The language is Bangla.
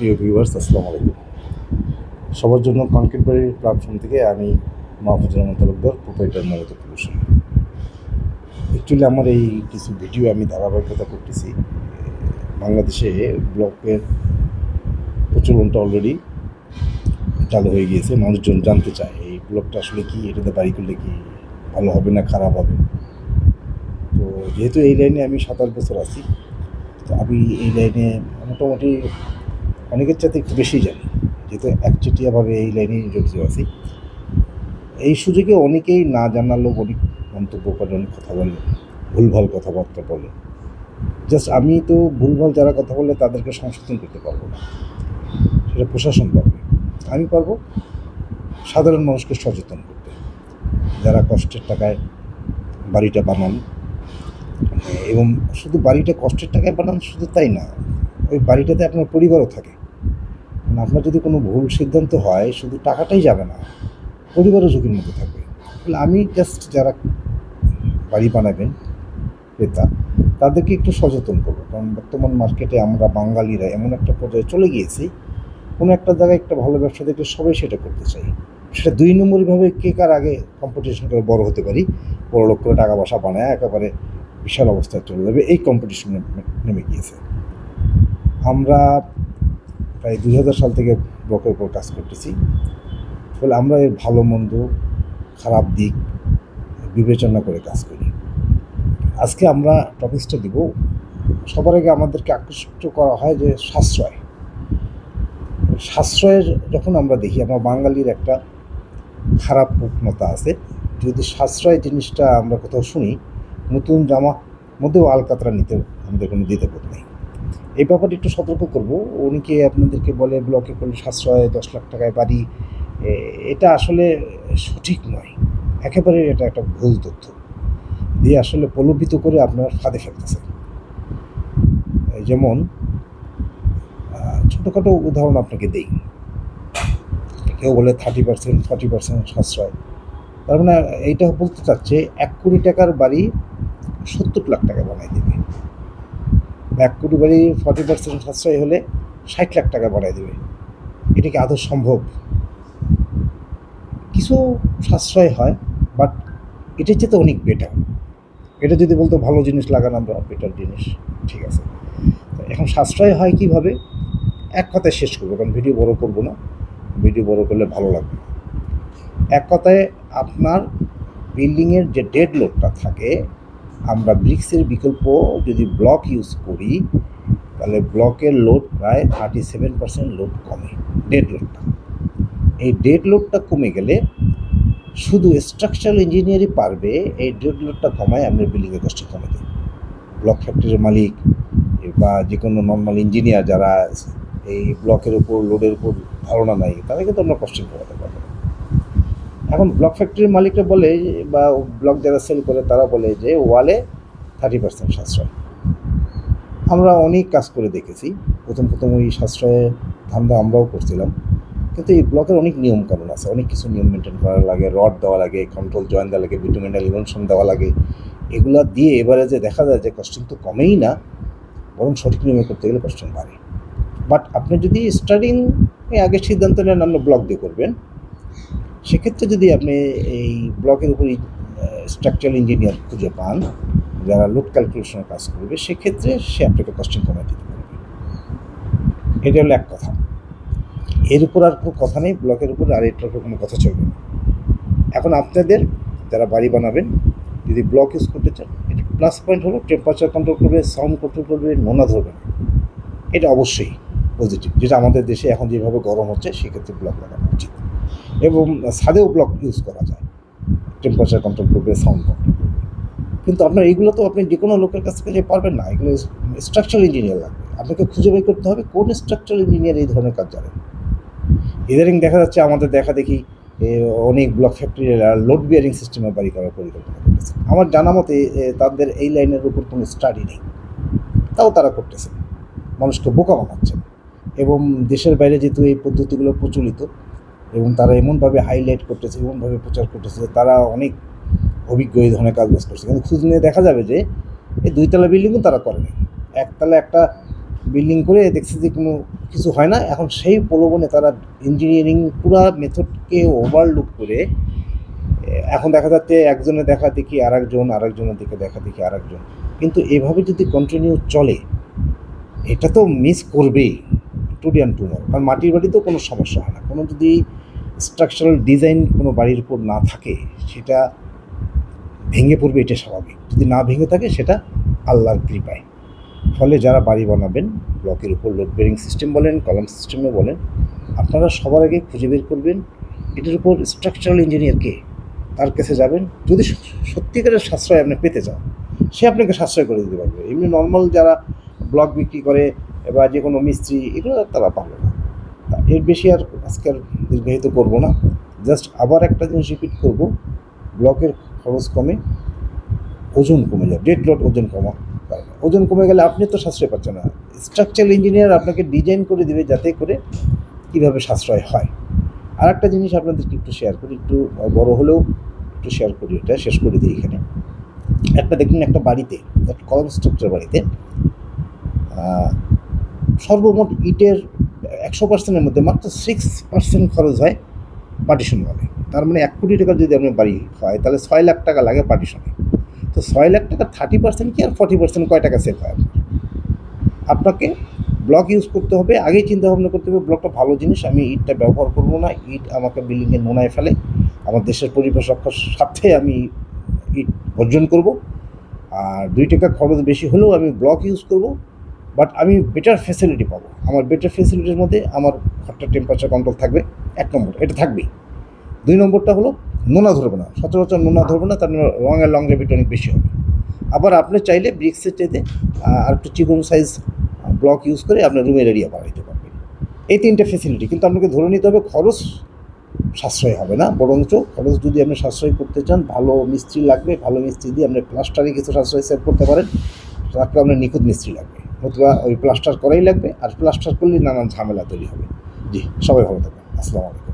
প্রিয় ভিউয়ার্স, আসসালামু আলাইকুম। সবার জন্য কনক্রিট বাড়ির প্ল্যাটফর্ম থেকে আমি Mahfuzur Rahman Talukdar, proprietor Mamata pollution. Actually আমার এই কিছু ভিডিও আমি ধারাবাহিকতা করতেছি। বাংলাদেশে ব্লকের প্রচলনটা অলরেডি চালু হয়ে গিয়েছে। মানুষজন জানতে চায় এই ব্লকটা আসলে কি, এটাতে বাড়ি করলে কি ভালো হবে না খারাপ হবে। তো যেহেতু এই লাইনে আমি 27 বছর আছি, তো আমি এই লাইনে মোটামুটি অনেকের চাইতে একটু বেশি জানি, যেহেতু একচেটিয়াভাবে এই লাইনে জড়িত আছি। এই সুযোগে অনেকেই না জানার লোক অনেক মন্তব্য করে, অনেক কথা বলে, ভুলভাল কথাবার্তা বলে। জাস্ট আমি তো ভুলভাল যারা কথা বলে তাদেরকে সংশোধন করতে পারবো না, সেটা প্রশাসন পারবে। আমি পারবো সাধারণ মানুষকে সচেতন করতে, যারা কষ্টের টাকায় বাড়িটা বানান, এবং শুধু বাড়িটা কষ্টের টাকায় বানান শুধু তাই না, ওই বাড়িটাতে আপনার পরিবারও থাকে। মানে আপনার যদি কোনো ভুল সিদ্ধান্ত হয়, শুধু টাকাটাই যাবে না, পরিবারও ঝুঁকির মধ্যে থাকবে। তাহলে আমি জাস্ট যারা বাড়ি বানাবেন ক্রেতা, তাদেরকে একটু সচেতন করবো। কারণ বর্তমান মার্কেটে আমরা বাঙালিরা এমন একটা পর্যায়ে চলে গিয়েছি, কোনো একটা জায়গায় একটা ভালো ব্যবসা দেখলে সবাই সেটা করতে চাই। সেটা 2 নম্বরভাবে কে কার আগে কম্পিটিশন করে বড় হতে পারি, বড় লোক করে টাকা পয়সা বানায় একেবারে বিশাল অবস্থায় চলে যাবে, এই কম্পিটিশনে নেমে গিয়েছে। আমরা প্রায় 2000 সাল থেকে ব্লকের উপর কাজ করতেছি। ফলে আমরা এর ভালো মন্দ খারাপ দিক বিবেচনা করে কাজ করি। আজকে আমরা টপিকসটা দিব, সবার আগে আমাদেরকে আকৃষ্ট করা হয় যে সাশ্রয়ের যখন আমরা দেখি, আমরা বাঙালির একটা খারাপ প্রবণতা আছে, যদি সাশ্রয় জিনিসটা আমরা কোথাও শুনি, নতুন জামা মধ্যেও আলকাতরা নিতে আমাদের কোনো দ্বিধাবোধ নেই। এই ব্যাপারে একটু সতর্ক করব। অনেকে আপনাদেরকে বলে ব্লকে করলে সাশ্রয় 10 লাখ টাকায় বাড়ি, এটা আসলে সঠিক নয়, একেবারে এটা একটা ভুল তথ্য দিয়ে আসলে প্রলোভিত করে আপনার ফাঁদে ফেলতেছে। যেমন ছোটোখাটো উদাহরণ আপনাকে দেই। কেউ বলে 30%, 40% সাশ্রয়, তার মানে এইটা বলতে চাচ্ছে 1 কোটি টাকার বাড়ি 70 লাখ টাকা বানাই দেবে। 1 কোটি বাড়ি 40% সাশ্রয় হলে 60 লাখ টাকা বানাই দেবে। এটা কি আদৌ সম্ভব? কিছু সাশ্রয় হয়, বাট এটার চেয়ে তো অনেক বেটার। এটা যদি বলতো ভালো জিনিস লাগান আমরা, বেটার জিনিস, ঠিক আছে। এখন সাশ্রয় হয় কীভাবে, এক কথায় শেষ করবো, কারণ ভিডিও বড় করবো না, ভিডিও বড় করলে ভালো লাগবে না। এক কথায় আপনার বিল্ডিংয়ের যে ডেড লোডটা থাকে, আমরা ব্রিক্সের বিকল্প যদি ব্লক ইউজ করি, তাহলে ব্লকের লোড প্রায় 37% লোড কমে, ডেড লোডটা। এই ডেড লোডটা কমে গেলে শুধু স্ট্রাকচারাল ইঞ্জিনিয়ারই পারবে এই ডেড লোডটা কমায় আপনার বিল্ডিংয়ের কষ্ট কমাতে। ব্লক ফ্যাক্টরির মালিক বা যে কোনো নর্মাল ইঞ্জিনিয়ার যারা এই ব্লকের উপর লোডের উপর ধারণা নাই, তারা কিন্তু আমরা কস্টিং কমাতে পারবো না। এখন ব্লক ফ্যাক্টরির মালিকরা বলে, বা ব্লক যারা সেল করে তারা বলে যে ওয়ালে 30% সাশ্রয়। আমরা অনেক কাজ করে দেখেছি, প্রথম ওই সাশ্রয়ের ধান্দা আমরাও করছিলাম, কিন্তু এই ব্লকের অনেক নিয়মকানুন আছে, অনেক কিছু নিয়ম মেনটেন করা লাগে, রড দেওয়া লাগে, কন্ট্রোল জয়েন দেওয়া লাগে, বিটুমিনাল ইভেনশন দেওয়া লাগে। এগুলা দিয়ে এবারে যে দেখা যায় যে কস্টিং তো কমেই না, বরং সঠিক নিয়মে করতে গেলে কস্টিং বাড়ে। বাট আপনি যদি স্টার্টিং আগে সিদ্ধান্ত নেন আপনি ব্লক দিয়ে করবেন, সেক্ষেত্রে যদি আপনি এই ব্লকের উপরই স্ট্রাকচারাল ইঞ্জিনিয়ার খুঁজে পান যারা লোড ক্যালকুলেশনের কাজ করবে, সেক্ষেত্রে সে আপনাকে কস্টিং কমাই দিতে পারবে। এটা হলো এক কথা। এর উপর আর কোনো কথা নেই, ব্লকের উপর আর এটার উপর কোনো কথা চলবে না। এখন আপনাদের যারা বাড়ি বানাবেন, যদি ব্লক ইউজ করতে চান, এটা প্লাস পয়েন্ট হলো টেম্পারেচার কন্ট্রোল করবে, সাউন্ড কন্ট্রোল করবে, নোনা ধরবে না। এটা অবশ্যই পজিটিভ, যেটা আমাদের দেশে এখন যেভাবে গরম হচ্ছে, সেক্ষেত্রে ব্লক লাগানো উচিত। এবং ছাদেও ব্লক ইউজ করা যায়, টেম্পারেচার কন্ট্রোল করবে, সাউন্ড কন্ট্রোল করবে। কিন্তু আপনার এগুলো তো আপনি যে কোনো লোকের কাছ থেকে পারবেন না, এগুলো স্ট্রাকচারাল ইঞ্জিনিয়ার লাগবে। আপনাকে খুঁজে বের করতে হবে কোন স্ট্রাকচারাল ইঞ্জিনিয়ার এই ধরনের কাজ জানেন। ইদারিং দেখা যাচ্ছে আমাদের দেখা দেখি অনেক ব্লক ফ্যাক্টরিরা লোড বিয়ারিং সিস্টেমে বাড়ি করার পরিকল্পনা করতেছে। আমার জানা মতে তাদের এই লাইনের উপর কোনো স্টাডি নেই, তাও তারা করতেছে, মানুষকে বোকা বানাচ্ছে। এবং দেশের বাইরে যেহেতু এই পদ্ধতিগুলো প্রচলিত, এবং তারা এমনভাবে হাইলাইট করতেছে, এমনভাবে প্রচার করতেছে, তারা অনেক অভিজ্ঞ এই ধরনের কাজবাজ করছে। কিন্তু খোঁজ নিয়ে দেখা যাবে যে এই 2 তলা বিল্ডিংও তারা করেনি, একতলা একটা বিল্ডিং করে দেখছে যে কোনো কিছু হয় না। এখন সেই প্রলোভনে তারা ইঞ্জিনিয়ারিং পুরা মেথডকে ওভারলুক করে এখন দেখা যাচ্ছে একজনের দেখা দেখি আরেকজনের দিকে দেখা দেখি আরেকজন, কিন্তু এভাবে যদি কন্টিনিউ চলে এটা তো মিস করবেই টুডে অ্যান্ড টুমরো। কারণ মাটির বাড়িতেও কোনো সমস্যা হয় না, কোনো যদি স্ট্রাকচারাল ডিজাইন কোনো বাড়ির উপর না থাকে সেটা ভেঙে পড়বে, এটা স্বাভাবিক। যদি না ভেঙে থাকে সেটা আল্লাহর কৃপায়। ফলে যারা বাড়ি বানাবেন ব্লকের উপর লোড বেরিং সিস্টেম বলেন, কলাম সিস্টেমে বলেন, আপনারা সবার আগে খুঁজে বের করবেন এটার উপর স্ট্রাকচারাল ইঞ্জিনিয়ার কে, তার কাছে যাবেন। যদি সত্যিকারের সাশ্রয় আপনি পেতে চান, সে আপনাকে সাশ্রয় করে দিতে পারবে। এমনি নর্মাল যারা ব্লক বিক্রি করে বা যে কোনো মিস্ত্রি, এগুলো তারা পারবে না। তা এর বেশি আর আজকাল দীর্ঘায়িত করব না, জাস্ট আবার একটা জিনিস রিপিট করব, ব্লকের খরচ কমে, ওজন কমে যাবে, ডেড লোড ওজন কমা। ওজন কমে গেলে আপনি তো সাশ্রয় পাচ্ছেন না, স্ট্রাকচারাল ইঞ্জিনিয়ার আপনাকে ডিজাইন করে দেবে যাতে করে কীভাবে সাশ্রয় হয়। আর একটা জিনিস আপনাদেরকে একটু শেয়ার করি, একটু বড় হলেও একটু শেয়ার করি, এটা শেষ করে দিই এখানে। একটা দেখুন, একটা বাড়িতে, একটা কলাম স্ট্রাকচার বাড়িতে সর্বমোট ইটের 100%-এর মধ্যে মাত্র 6% খরচ হয় পার্টিশন ওয়ালে। তার মানে 1 কোটি টাকার যদি আপনার বাড়ি হয় তাহলে 6 লাখ টাকা লাগে পার্টিশনে। তো 6 লাখ টাকা 30% কি আর 40% কয় টাকা সেভ হয় আপনাকে ব্লক ইউজ করতে হবে। আগেই চিন্তা ভাবনা করতে হবে ব্লকটা ভালো জিনিস, আমি ইটটা ব্যবহার করবো না, ইট আমাকে বিল্ডিংয়ে নোনায় ফেলে, আমার দেশের পরিবেশ রক্ষার স্বার্থে আমি ইট বর্জন করব। আর 2 টাকা খরচ বেশি হলেও আমি ব্লক ইউজ করব, বাট আমি বেটার ফ্যাসিলিটি পাবো। আমার বেটার ফ্যাসিলিটির মধ্যে আমার ঘরটার টেম্পারেচার কন্ট্রোল থাকবে, 1 নম্বর, এটা থাকবেই। 2 নম্বরটা হলো নোনা ধরবে না, সচরাচর নোনা ধরবে না, তার রঙের লংজিভিটি অনেক বেশি হবে। আবার আপনি চাইলে ব্রিক্সের চাইতে আর একটু চিকন সাইজ ব্লক ইউজ করে আপনার রুমের এরিয়া বাড়াইতে পারবেন। এই 3টে ফ্যাসিলিটি, কিন্তু আপনাকে ধরে নিতে হবে খরচ সাশ্রয় হবে না, বরঞ্চ খরচ যদি আপনি সাশ্রয় করতে চান ভালো মিস্ত্রি লাগবে, ভালো মিস্ত্রি দিয়ে আপনি প্লাস্টারে কিছু সাশ্রয় সেভ করতে পারেন, তারপর আপনার নিখুঁত মিস্ত্রি লাগবে, নতুবা ওই প্লাস্টার করাই লাগবে, আর প্লাস্টার করলে নানান ঝামেলা তৈরি হবে। জি, সবাই ভালো থাকবেন, আসসালামু আলাইকুম।